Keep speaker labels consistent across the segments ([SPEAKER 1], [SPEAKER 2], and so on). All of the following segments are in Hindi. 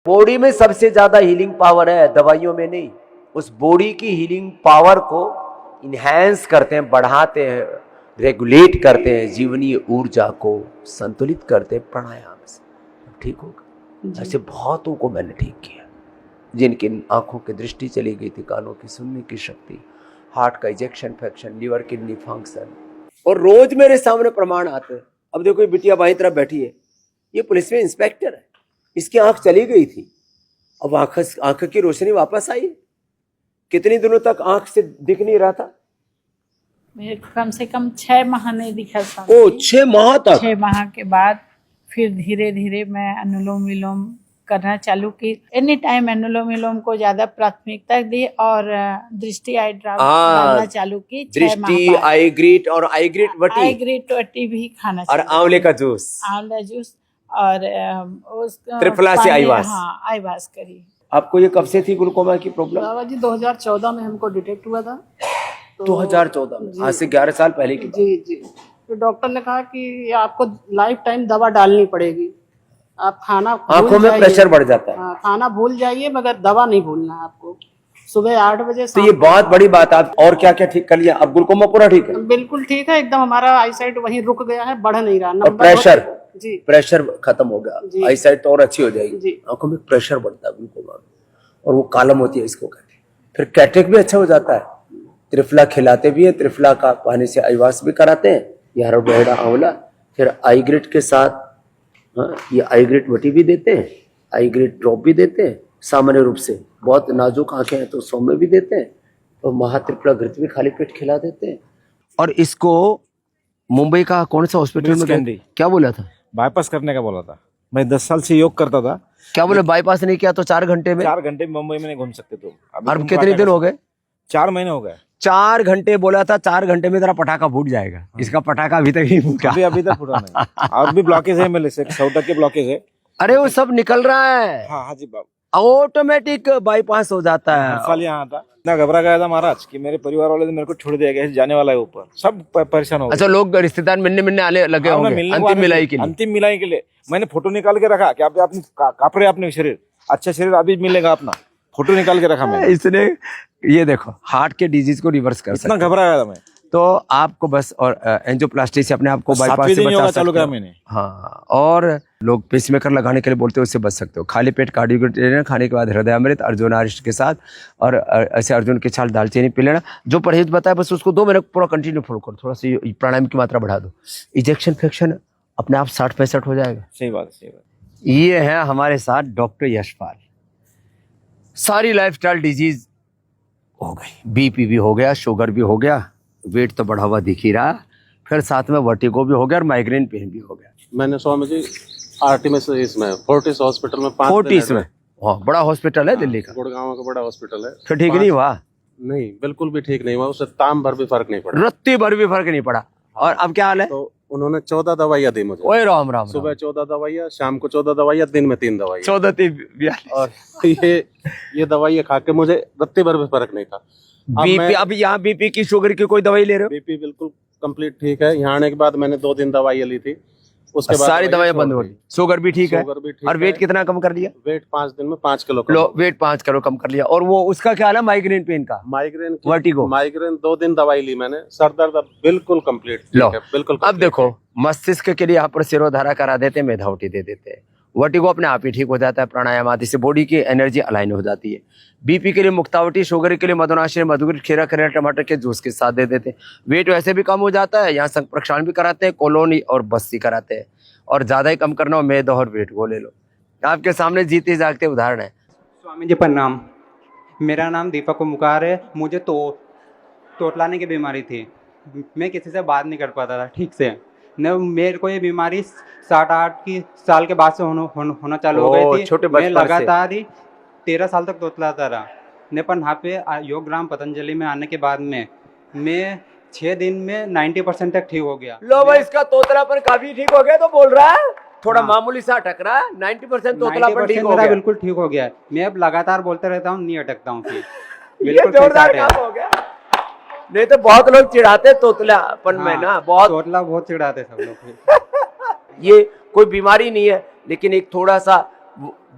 [SPEAKER 1] बॉडी में सबसे ज्यादा हीलिंग पावर है, दवाइयों में नहीं। उस बॉडी की हीलिंग पावर को इन्हेंस करते हैं, बढ़ाते हैं, रेगुलेट करते हैं, जीवनीय ऊर्जा को संतुलित करते हैं प्राणायाम से। ठीक होगा। ऐसे बहुतों को मैंने ठीक किया, जिनकी आंखों की दृष्टि चली गई थी, कानों की सुनने की शक्ति, हार्ट का ejection fraction, liver kidney function, और रोज मेरे सामने प्रमाण आते हैं। अब देखो ये बिटिया बाई तरफ बैठी है, ये पुलिस में इंस्पेक्टर है, इसकी आंख चली गई थी, अब आंख की रोशनी वापस आई। कितने दिनों तक आंख से दिख नहीं रहा था?
[SPEAKER 2] मेरे को कम से कम 6 माह नहीं दिखा था।
[SPEAKER 1] ओ 6 माह तक?
[SPEAKER 2] 6 माह के बाद फिर धीरे धीरे मैं अनुलोम विलोम करना चालू की। एनी टाइम अनुलोम विलोम को ज्यादा प्राथमिकता दी और दृष्टि आई ड्रॉप डालना चालू की।
[SPEAKER 1] दृष्टि, आई ग्रीट और आई ग्रीट
[SPEAKER 2] वटी भी खाना
[SPEAKER 1] और आंवले का जूस,
[SPEAKER 2] आंवला जूस और
[SPEAKER 1] त्रिफला से आईवास।
[SPEAKER 2] हाँ, आईवास करी।
[SPEAKER 1] आपको ये कब से थी ग्लूकोमा की प्रॉब्लम?
[SPEAKER 3] बाबा जी 2014 में हमको डिटेक्ट हुआ था।
[SPEAKER 1] 2014 में, आज से 11 साल पहले की।
[SPEAKER 3] जी जी। तो डॉक्टर ने कहा कि आपको लाइफ टाइम दवा डालनी पड़ेगी, आप खाना
[SPEAKER 1] आंखों में प्रेशर बढ़ जाता है।
[SPEAKER 3] हाँ, खाना भूल जाइए मगर दवा नहीं भूलना है आपको। सुबह 8 बजे।
[SPEAKER 1] तो ये बहुत बड़ी बात। आप और क्या क्या ठीक कर लिया? अब ग्लूकोमा पूरा ठीक है?
[SPEAKER 3] बिल्कुल ठीक है एकदम। हमारा आई साइट वहीं रुक गया है, बढ़ नहीं रहा।
[SPEAKER 1] और प्रेशर
[SPEAKER 3] जी,
[SPEAKER 1] प्रेशर खत्म हो गया, आई साइट तो और अच्छी हो जाएगी। आंखों में प्रेशर बढ़ता है ग्लूकोमा में, और वो कालम होती है, इसको कहते हैं। फिर कैटरेक्ट भी अच्छा हो जाता है। त्रिफला खिलाते भी है, त्रिफला का पानी से आईवास भी कराते हैं, यारो बेहड़ा आंवला। फिर आई ग्रेट के साथ ये आई ग्रेट वटी भी देते हैं, आई ग्रेट ड्रॉप भी देते हैं सामान्य रूप से। बहुत नाजुक आंखें हैं तो सौम्य भी देते हैं, और महात्रिफला घृत भी खाली पेट खिला देते हैं। और इसको मुंबई का कौन सा हॉस्पिटल में क्या बोला था?
[SPEAKER 4] बाईपास करने का बोला था। मैं 10 साल से योग करता था।
[SPEAKER 1] क्या बोले? बाईपास नहीं किया तो 4 घंटे में?
[SPEAKER 4] 4 घंटे मुंबई में नहीं घूम सकते तुम।
[SPEAKER 1] अब कितने दिन हो गए?
[SPEAKER 4] 4 महीने हो गए।
[SPEAKER 1] 4 घंटे बोला था, 4 घंटे में तेरा पटाखा फूट जाएगा। हाँ। इसका पटाखा अभी तक नहीं फूटा।
[SPEAKER 4] अभी तक फूटा नहीं। और भी ब्लॉकेज है मेरे से, 100 तक के ब्लॉकेज है।
[SPEAKER 1] अरे वो सब निकल रहा है।
[SPEAKER 4] हाँ जी बाबू,
[SPEAKER 1] ऑटोमेटिक बाईपास हो जाता है।
[SPEAKER 4] साल यहाँ था ना, घबरा गया था महाराज कि मेरे परिवार वाले ने मेरे को छोड़ दिया गया, जाने वाला है ऊपर, सब परेशान हो गए।
[SPEAKER 1] अच्छा, लोग रिश्तेदार मिलने आने लगे होंगे अंतिम मिलाई के लिए।
[SPEAKER 4] अंतिम मिलाई के लिए मैंने फोटो निकाल के रखा कि आप काप रहे अपने शरीर, अच्छा शरीर अभी मिलेगा अपना, फोटो निकाल के रखा मैंने।
[SPEAKER 1] इसने ये देखो हार्ट के डिजीज को रिवर्स कर सकता है।
[SPEAKER 4] इतना घबरा गया था मैं। तो
[SPEAKER 1] आपको बस और एंजियोप्लास्टी से अपने आप को बाईपास से बचा सकते हो।
[SPEAKER 4] मैंने।
[SPEAKER 1] हाँ, और लोग पेसमेकर लगाने के लिए बोलते हैं, उससे बच सकते हो। खाली पेट कार्डियो खाने के बाद हृदय अमृत अर्जुनारिष्ट के साथ, और ऐसे अर्जुन के छाल दालचीनी पी लेना। जो परहेज बताया बस उसको 2 महीने पूरा कंटिन्यू फॉलो करो। थोड़ा सा प्राणायाम की मात्रा बढ़ा दो, इजेक्शन फैक्शन अपने आप 60-65 हो जाएगा।
[SPEAKER 4] सही बात, सही बात।
[SPEAKER 1] ये है हमारे साथ डॉक्टर यशपाल। सारी लाइफस्टाइल डिजीज हो गई, बीपी भी हो गया, शुगर भी हो गया, वेट तो बढ़ा हुआ दिख ही रहा, फिर साथ में वर्टिगो भी हो गया और माइग्रेन पेन भी हो गया।
[SPEAKER 5] मैंने स्वामी जी आरटी में से इसमें फोर्टिस हॉस्पिटल में 5
[SPEAKER 1] फोर्टिस में, हाँ बड़ा हॉस्पिटल है दिल्ली का,
[SPEAKER 5] गुड़गांव का बड़ा हॉस्पिटल है।
[SPEAKER 1] फिर ठीक नहीं हुआ?
[SPEAKER 5] नहीं, बिल्कुल भी ठीक नहीं हुआ। उससे ताम भर भी फर्क नहीं पड़ा,
[SPEAKER 1] रत्ती भर भी फर्क नहीं पड़ा। और अब क्या हाल है?
[SPEAKER 5] तो उन्होंने 14 दवाइयाँ दी मुझे।
[SPEAKER 1] ओए राम राम।
[SPEAKER 5] सुबह 14 दवाइयाँ, शाम को 14 दवाइयाँ, दिन में 3 दवाइयाँ।
[SPEAKER 1] 14-42।
[SPEAKER 5] और ये दवाइयाँ खा के मुझे रत्ती भर भी फर्क नहीं था।
[SPEAKER 1] बीपी, अब यहाँ बीपी की शुगर की कोई दवाई ले रहे हो?
[SPEAKER 5] बीपी बिल्कुल कंप्लीट ठीक है। यहाँ आने के बाद मैंने 2 दिन दवाइयाँ ली थी, उसके बाद
[SPEAKER 1] सारी दवाइयाँ बंद हो गई। शुगर भी ठीक है, और वेट कितना कम कर लिया?
[SPEAKER 5] वेट 5 दिन में 5 किलो
[SPEAKER 1] वेट 5 किलो कम कर लिया। और वो उसका क्या हाल है माइग्रेन पेन का?
[SPEAKER 5] माइग्रेन
[SPEAKER 1] वर्टिगो,
[SPEAKER 5] माइग्रेन 2 दिन दवाई ली मैंने, सर दर्द बिल्कुल कंप्लीट
[SPEAKER 1] लो।
[SPEAKER 5] बिल्कुल।
[SPEAKER 1] अब देखो, मस्तिष्क के लिए यहाँ पर सिरोधारा करा देते हैं, मेधावटी दे देते हैं, वर्टिगो अपने आप ही ठीक हो जाता है प्राणायाम आदि से, बॉडी की एनर्जी अलाइन हो जाती है। बीपी के लिए मुक्तावटी, शुगर के लिए मधुनाशिनी, मधुगिर, खीरा खीरा टमाटर के जूस के साथ दे देते हैं। वेट वैसे भी कम हो जाता है। यहाँ संग प्रक्षालन भी कराते हैं, कॉलोनी और बस्ती कराते हैं। और ज्यादा ही कम करना हो मेद और वेट को ले लो। आपके सामने जीते जागते उदाहरण है।
[SPEAKER 6] स्वामी जी प्रणाम, मेरा नाम दीपक मुकार है। मुझे तोतलाने की बीमारी थी, मैं किसी से बात नहीं कर पाता था ठीक से। न मेरे को ये बीमारी 7-8 साल के बाद से होना चालू हो गई थी। मैं लगातार ही 13 साल तक तोतलाता रहा। ने पर यहाँ पे योगग्राम पतंजलि में आने के बाद में मैं 6 दिन में 90% तक ठीक हो गया।
[SPEAKER 1] लो भाई, इसका तोतलापन काफी ठीक हो गया तो बोल रहा है, थोड़ा मामूली सा अटक रहा है। 90% तोतलापन ठीक हो गया,
[SPEAKER 6] बिल्कुल ठीक हो गया। मैं अब लगातार बोलते रहता हूँ, नहीं अटकता हूँ।
[SPEAKER 1] बिल्कुल जोरदार काम हो गया। नहीं तो बहुत लोग चिढ़ाते तोतलापन में ना,
[SPEAKER 6] बहुत चिढ़ाते सब लोग।
[SPEAKER 1] ये कोई बीमारी नहीं है, लेकिन एक थोड़ा सा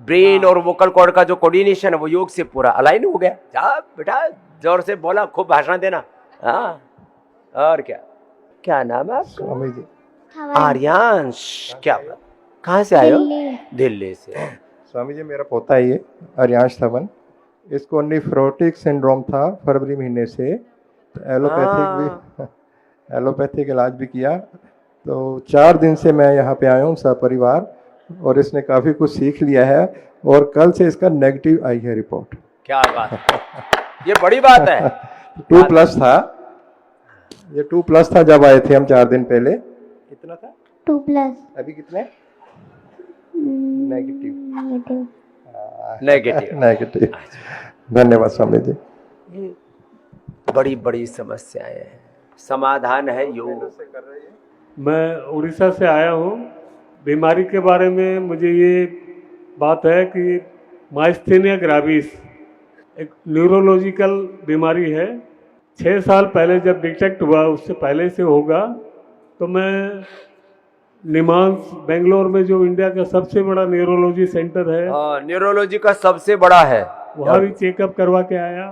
[SPEAKER 1] ब्रेन और वोकल कॉर्ड का जो कोऑर्डिनेशन है वो योग से पूरा अलाइन हो गया। जा बेटा, जोर से बोला, खूब भाषण देना। हाँ, और क्या क्या नाम है आपका?
[SPEAKER 7] स्वामी जी।
[SPEAKER 1] आर्यांश। क्या बात, कहाँ से आए हो? दिल्ली से।
[SPEAKER 7] स्वामी जी, मेरा पोता है ये आर्यांश धवन। इसको निफ्रोटिक सिंड्रोम था फरवरी महीने से, तो एलोपैथिक इलाज भी किया। तो 4 दिन से मैं यहाँ पे आया हूँ सपरिवार, और इसने काफ़ी कुछ सीख लिया है, और कल से इसका नेगेटिव आई है रिपोर्ट।
[SPEAKER 1] क्या बात है, ये बड़ी बात है।
[SPEAKER 7] 2+ था, ये 2+ था जब आए थे हम 4 दिन पहले। कितना था?
[SPEAKER 8] 2+।
[SPEAKER 7] अभी कितने? नेगेटिव। धन्यवाद स्वामी जी।
[SPEAKER 1] बड़ी बड़ी समस्याएं हैं, समाधान है योग।
[SPEAKER 9] मैं उड़ीसा से आया हूँ। बीमारी के बारे में मुझे ये बात है कि माइस्थेनिया ग्राविस एक न्यूरोलॉजिकल बीमारी है। 6 साल पहले जब डिटेक्ट हुआ, उससे पहले से होगा, तो मैं निमांस बेंगलोर में जो इंडिया का सबसे बड़ा न्यूरोलॉजी सेंटर है,
[SPEAKER 1] न्यूरोलॉजी का सबसे बड़ा है,
[SPEAKER 9] वहाँ भी चेकअप करवा के आया।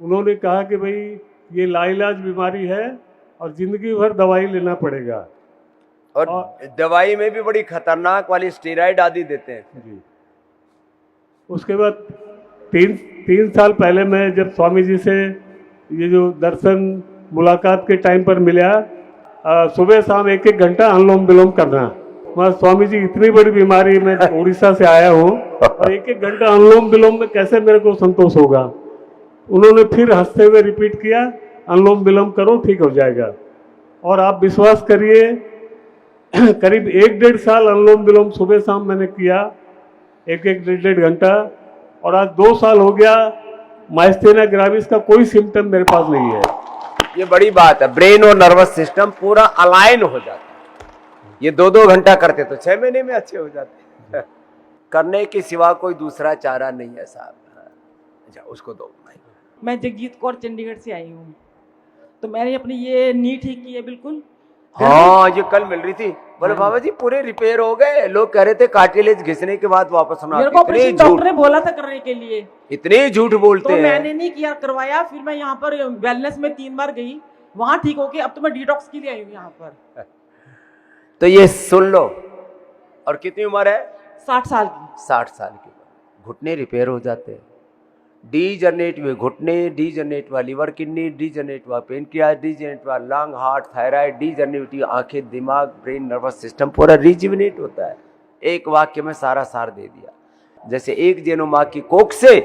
[SPEAKER 9] उन्होंने कहा कि भाई ये लाइलाज बीमारी है और जिंदगी भर दवाई लेना पड़ेगा,
[SPEAKER 1] और दवाई में भी बड़ी खतरनाक वाली स्टेरॉइड आदि देते हैं
[SPEAKER 9] जी। उसके बाद 3 साल पहले मैं जब स्वामी जी से ये जो दर्शन मुलाकात के टाइम पर मिला, सुबह शाम 1-1 घंटा अनुलोम विलोम करना। मैं स्वामी जी, इतनी बड़ी बीमारी में उड़ीसा से आया हूँ और 1-1 घंटा अनुलोम विलोम में कैसे मेरे को संतोष होगा। उन्होंने फिर हंसते हुए रिपीट किया, अनुलोम विलोम करो, ठीक हो जाएगा। और आप विश्वास करिए, करीब 1-1.5 साल अनुलोम विलोम सुबह शाम मैंने किया, 1-1 1.5 घंटा, और आज 2 साल हो गया। माइस्थेनिया ग्राविस का कोई सिम्टम मेरे पास नहीं है।
[SPEAKER 1] ये बड़ी बात है, ब्रेन और नर्वस सिस्टम पूरा अलाइन हो जाता है। ये 2-2 घंटा करते तो 6 महीने में अच्छे हो जाते। करने के सिवा कोई दूसरा चारा नहीं है साहब। अच्छा, उसको दो।
[SPEAKER 10] मैं जगजीत कौर चंडीगढ़ से आई हूँ। तो मैंने अपनी ये नी ठीक की है बिल्कुल।
[SPEAKER 1] हाँ, ये कल मिल रही थी, बोले बाबा जी पूरे रिपेयर हो गए। लोग कह रहे थे कार्टिलेज घिसने के बाद वापस होना।
[SPEAKER 10] मेरे को ऑपरेशन डॉक्टर ने बोला था करने के लिए,
[SPEAKER 1] इतने झूठ बोलते
[SPEAKER 10] हैं।
[SPEAKER 1] तो
[SPEAKER 10] मैंने नहीं किया, करवाया। फिर मैं यहाँ पर वेलनेस में 3 बार गई, वहां ठीक हो गया। अब तो मैं डिटॉक्स के लिए आई हूँ यहाँ पर।
[SPEAKER 1] तो ये सुन लो। और कितनी उम्र है?
[SPEAKER 10] 60 साल की।
[SPEAKER 1] 60 साल की। घुटने रिपेयर हो जाते हैं। डीजनरेट हुए घुटने, डीजनरेट हुआ लीवर, किडनी डीजनरेट हुआ, पेनक्रियास डीजनरेट हुआ, लंग, हार्ट, थायराइड डीजनरेट हुई, आंखें, दिमाग, ब्रेन, नर्वस सिस्टम पूरा रिजुविनेट होता है। एक वाक्य में सारा सार दे दिया। जैसे एक जन्म माँ की कोख से,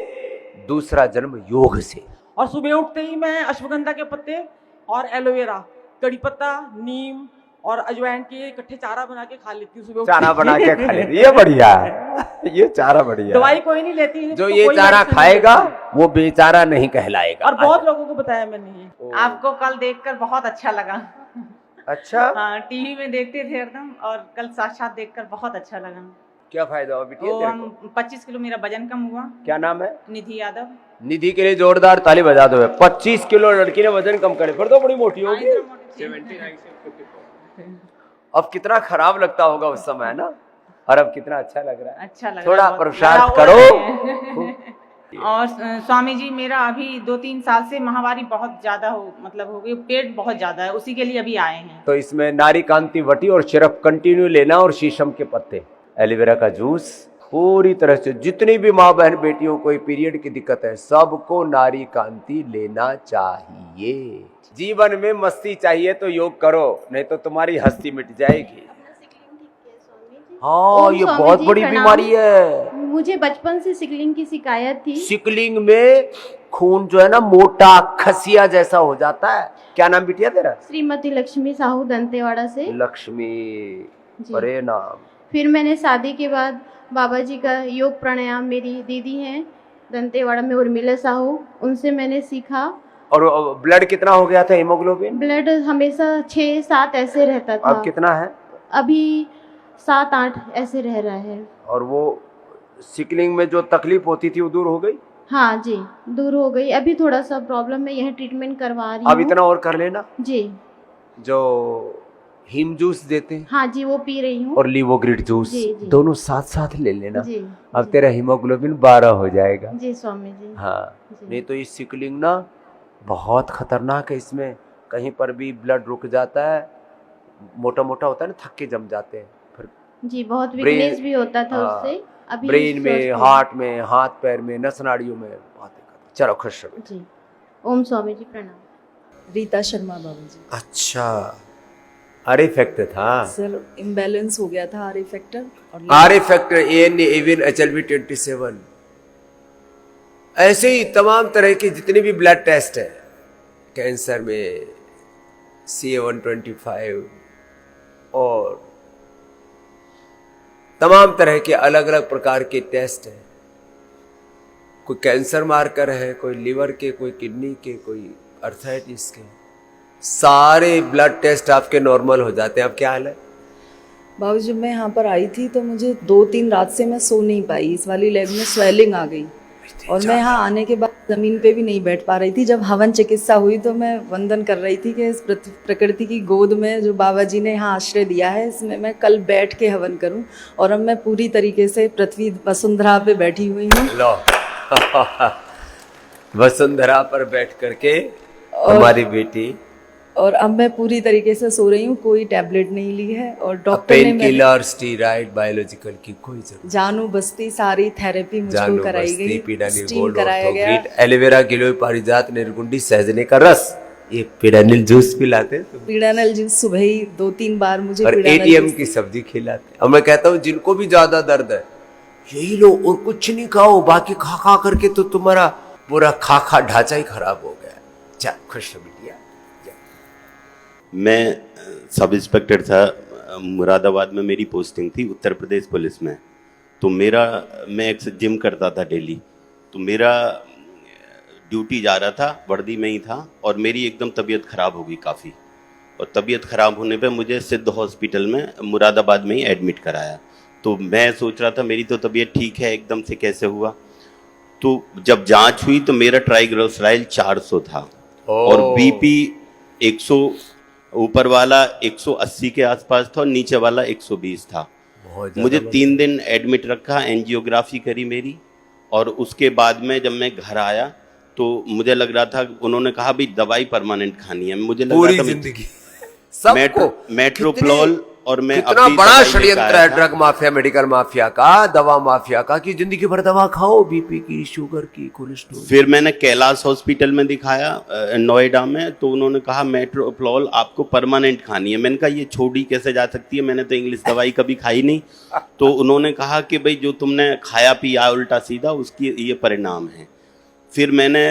[SPEAKER 1] दूसरा जन्म योग से।
[SPEAKER 10] और सुबह उठते ही मैं अश्वगंधा के पत्ते और एलोवेरा, कड़ी पत्ता, नीम और अजवाइन के इकट्ठे चारा बना के खा लेती हूँ सुबह।
[SPEAKER 1] चारा बना के खा लेती, ये बढ़िया है। ये चारा बढ़िया।
[SPEAKER 10] दवाई कोई नहीं लेती है।
[SPEAKER 1] जो ये चारा खाएगा वो बेचारा नहीं कहलाएगा।
[SPEAKER 10] और बहुत लोगों को बताया मैंने ये।
[SPEAKER 11] आपको कल देखकर बहुत अच्छा लगा।
[SPEAKER 1] अच्छा,
[SPEAKER 11] हाँ, टीवी में देखते थे एकदम, और कल साक्षात देखकर बहुत अच्छा लगा।
[SPEAKER 1] क्या फायदा हुआ बिटिया?
[SPEAKER 11] हम 25 किलो मेरा वजन कम हुआ।
[SPEAKER 1] क्या नाम है?
[SPEAKER 11] निधि यादव।
[SPEAKER 1] निधि के लिए जोरदार ताली बजा दो। 25 किलो लड़की ने वजन कम करे, फिर तो बड़ी मोटी होगी। 79 अब कितना खराब लगता होगा उस समय ना, और अब कितना अच्छा लग रहा है।
[SPEAKER 11] अच्छा लग
[SPEAKER 1] थोड़ा
[SPEAKER 11] रहा है,
[SPEAKER 1] पुरुषार्थ करो।
[SPEAKER 11] और स्वामी जी, मेरा अभी 2-3 साल से महावारी बहुत ज्यादा हो गई, पेट बहुत ज्यादा है, उसी के लिए अभी आए हैं।
[SPEAKER 1] तो इसमें नारी कांति वटी और सिरप कंटिन्यू लेना, और शीशम के पत्ते, एलोवेरा का जूस, पूरी तरह से जितनी भी माँ बहन बेटियों को पीरियड की दिक्कत है, सबको नारी कांति लेना चाहिए। जीवन में मस्ती चाहिए तो योग करो, नहीं तो तुम्हारी हस्ती मिट जाएगी। हाँ, ये बहुत बड़ी बीमारी है।
[SPEAKER 8] मुझे बचपन से सिकलिंग की शिकायत थी।
[SPEAKER 1] सिकलिंग में खून जो है ना मोटा खसिया जैसा हो जाता है। क्या नाम बिटिया तेरा?
[SPEAKER 8] श्रीमती लक्ष्मी साहू, दंतेवाड़ा से।
[SPEAKER 1] लक्ष्मी, अरे नाम।
[SPEAKER 8] फिर मैंने शादी के बाद बाबा जी का योग प्राणायाम, मेरी दीदी हैं दंतेवाड़ा में उर्मिला साहू, उनसे मैंने सीखा।
[SPEAKER 1] और ब्लड कितना हो गया था? हीमोग्लोबिन?
[SPEAKER 8] ब्लड हमेशा 6-7 ऐसे रहता था।
[SPEAKER 1] अब कितना है?
[SPEAKER 8] अभी 7-8 ऐसे रह रहा है।
[SPEAKER 1] और वो सिकलिंग में जो तकलीफ होती थी वो दूर हो गई?
[SPEAKER 8] हाँ जी, दूर हो गई। अभी थोड़ा सा प्रॉब्लम है, यह ट्रीटमेंट करवा रही हूँ।
[SPEAKER 1] अब इतना और कर लेना
[SPEAKER 8] जी।
[SPEAKER 1] जो हिम जूस देते हैं
[SPEAKER 8] हाँ जी, वो पी रही हूँ।
[SPEAKER 1] और लीवोग्रिड जूस,
[SPEAKER 8] जी, जी।
[SPEAKER 1] दोनों साथ साथ ले लेना।
[SPEAKER 8] जी,
[SPEAKER 1] अब
[SPEAKER 8] जी।
[SPEAKER 1] तेरा हीमोग्लोबिन 12 हो जाएगा।
[SPEAKER 8] जी स्वामी जी।
[SPEAKER 1] हाँ,
[SPEAKER 8] जी।
[SPEAKER 1] नहीं तो ये सिकलिंग ना बहुत खतरनाक है। इसमें कहीं पर भी ब्लड रुक जाता है, मोटा मोटा होता है ना, थक्के जम जाते हैं फिर
[SPEAKER 8] जी, बहुत
[SPEAKER 1] ब्रेन,
[SPEAKER 8] वीकनेस भी होता था
[SPEAKER 1] हाँ,
[SPEAKER 8] उससे। अभी
[SPEAKER 1] ब्रेन में,
[SPEAKER 8] स्वस्थ हूँ।
[SPEAKER 1] हार्ट में, हाथ पैर में, नस नाड़ियों में बहुत दिक्कत। चलो खुश रहो।
[SPEAKER 8] जी, ओम स्वामी जी प्रणाम।
[SPEAKER 12] रीता शर्मा बाबू जी।
[SPEAKER 1] अच्छा, आर फैक्टर था
[SPEAKER 12] सर, इम्बैलेंस हो गया था आर फैक्टर और
[SPEAKER 1] आर फैक्टर, एन एविन, HLV 27। ऐसे ही तमाम तरह के जितने भी ब्लड टेस्ट है, कैंसर में CA-125 और तमाम तरह के अलग अलग प्रकार के टेस्ट हैं। कोई कैंसर मार्कर है, कोई लिवर के, कोई किडनी के, कोई अर्थराइटिस के, सारे ब्लड टेस्ट आपके नॉर्मल हो जाते हैं। अब क्या हाल है?
[SPEAKER 12] बाबू जब मैं यहाँ पर आई थी तो मुझे 2-3 रात से मैं सो नहीं पाई, इस वाली लेग में स्वेलिंग आ गई और मैं यहाँ आने के बाद ज़मीन पे भी नहीं बैठ पा रही थी। जब हवन चिकित्सा हुई तो मैं वंदन कर रही थी कि इस प्रकृति की गोद में जो बाबा जी ने यहाँ आश्रय दिया है, इसमें मैं कल बैठ के हवन करूँ। और अब मैं पूरी तरीके से पृथ्वी वसुंधरा पे बैठी हुई हूँ।
[SPEAKER 1] लो वसुंधरा पर बैठ करके हमारी बेटी,
[SPEAKER 12] और अब मैं पूरी तरीके से सो रही हूँ, कोई टैबलेट नहीं ली है। और डॉक्टर ने
[SPEAKER 1] पेन किलर, स्टीरॉइड, बायोलॉजिकल की कोई जरूरत।
[SPEAKER 12] जानू बस्ती सारी थेरेपी मुझको कराई गई,
[SPEAKER 1] पीडानिल
[SPEAKER 12] स्टीम
[SPEAKER 1] गोल्ड,
[SPEAKER 12] कराया गया।
[SPEAKER 1] ऑर्थोग्रिड, एलोवेरा, गिलोय, पारिजात, निर्गुंडी, सहजने का रस, ये पीडानिल जूस पिलाते तो।
[SPEAKER 12] पीड़ानल जूस सुबह ही 2-3 बार मुझे
[SPEAKER 1] और
[SPEAKER 12] पीड़ानल
[SPEAKER 1] ATM
[SPEAKER 12] जूस
[SPEAKER 1] की सब्जी खिलाते। और मैं कहता हूँ जिनको भी ज्यादा दर्द है यही लो और कुछ नहीं खाओ, बाकी खा खा करके तो तुम्हारा पूरा खा ढांचा ही खराब हो गया। चल खुश हो बिटिया।
[SPEAKER 13] मैं सब इंस्पेक्टर था, मुरादाबाद में मेरी पोस्टिंग थी, उत्तर प्रदेश पुलिस में। तो मैं एक जिम करता था डेली, तो मेरा ड्यूटी जा रहा था, वर्दी में ही था, और मेरी एकदम तबीयत ख़राब हो गई काफ़ी। और तबीयत ख़राब होने पे मुझे सिद्ध हॉस्पिटल में मुरादाबाद में ही एडमिट कराया। तो मैं सोच रहा था मेरी तो तबीयत ठीक है, एकदम से कैसे हुआ। तो जब जांच हुई तो मेरा ट्राइग्लिसराइड 400 था और BP 100, ऊपर वाला 180 के आसपास था और नीचे वाला 120 था। मुझे 3 दिन एडमिट रखा, एंजियोग्राफी करी मेरी, और उसके बाद में जब मैं घर आया तो मुझे लग रहा था, उन्होंने कहा भाई दवाई परमानेंट खानी है। मुझे लग रहा था
[SPEAKER 1] जिंदगी
[SPEAKER 13] मेट्रोप्लोल, और मैं
[SPEAKER 1] कितना बड़ा षड्यंत्र है ड्रग माफिया, मेडिकल माफिया का, दवा माफिया का, कि जिंदगी भर दवा खाओ, BP की, शुगर की, कोलेस्ट्रॉल।
[SPEAKER 13] फिर मैंने कैलाश हॉस्पिटल में दिखाया नोएडा में, तो उन्होंने कहा मेट्रोप्लोल आपको परमानेंट खानी है। मैंने कहा ये छोड़ी कैसे जा सकती है, मैंने तो इंग्लिश दवाई कभी खाई नहीं। तो उन्होंने कहा कि भाई जो तुमने खाया पिया उल्टा सीधा, उसकी ये परिणाम है। फिर मैंने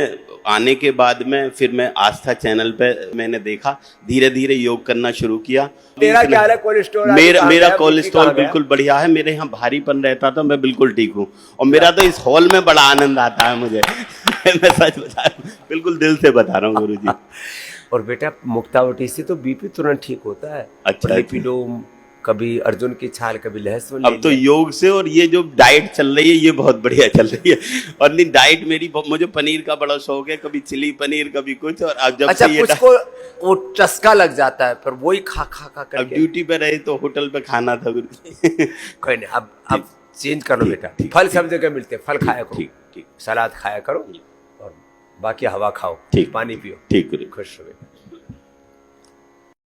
[SPEAKER 13] आने के बाद में फिर मैं आस्था चैनल पे मैंने देखा, धीरे धीरे योग करना शुरू किया।
[SPEAKER 1] तेरा क्या है कोलेस्ट्रॉल?
[SPEAKER 13] मेरा कोलेस्ट्रॉल बिल्कुल बढ़िया है, मेरे यहाँ भारीपन रहता था, मैं बिल्कुल ठीक हूँ। और मेरा तो इस हॉल में बड़ा आनंद आता है मुझे मैं सच बता रहा हूँ, बिल्कुल दिल से बता रहा हूँ गुरुजी।
[SPEAKER 1] और बेटा मुक्तावटी से तो BP तुरंत ठीक होता है।
[SPEAKER 13] अच्छा,
[SPEAKER 1] कभी अर्जुन की छाल, कभी लहसुन।
[SPEAKER 13] अब तो योग से, और ये जो डाइट चल रही है ये बहुत बढ़िया चल रही है। और नहीं डाइट मेरी, मुझे पनीर का बड़ा शौक है, कभी चिली पनीर, कभी कुछ। और अब जब
[SPEAKER 1] अच्छा,
[SPEAKER 13] से
[SPEAKER 1] कुछ को वो चस्का लग जाता है, पर वही खा करके।
[SPEAKER 13] अब ड्यूटी पे रहे तो होटल पे खाना था
[SPEAKER 1] कोई नहीं, अब चेंज कर लो बेटा। फल सब जगह मिलते हैं, फल खाया करो, ठीक, सलाद खाया करो, और बाकी हवा खाओ,
[SPEAKER 13] ठीक,
[SPEAKER 1] पानी पियो,
[SPEAKER 13] ठीक,
[SPEAKER 1] खुश हो बेटा।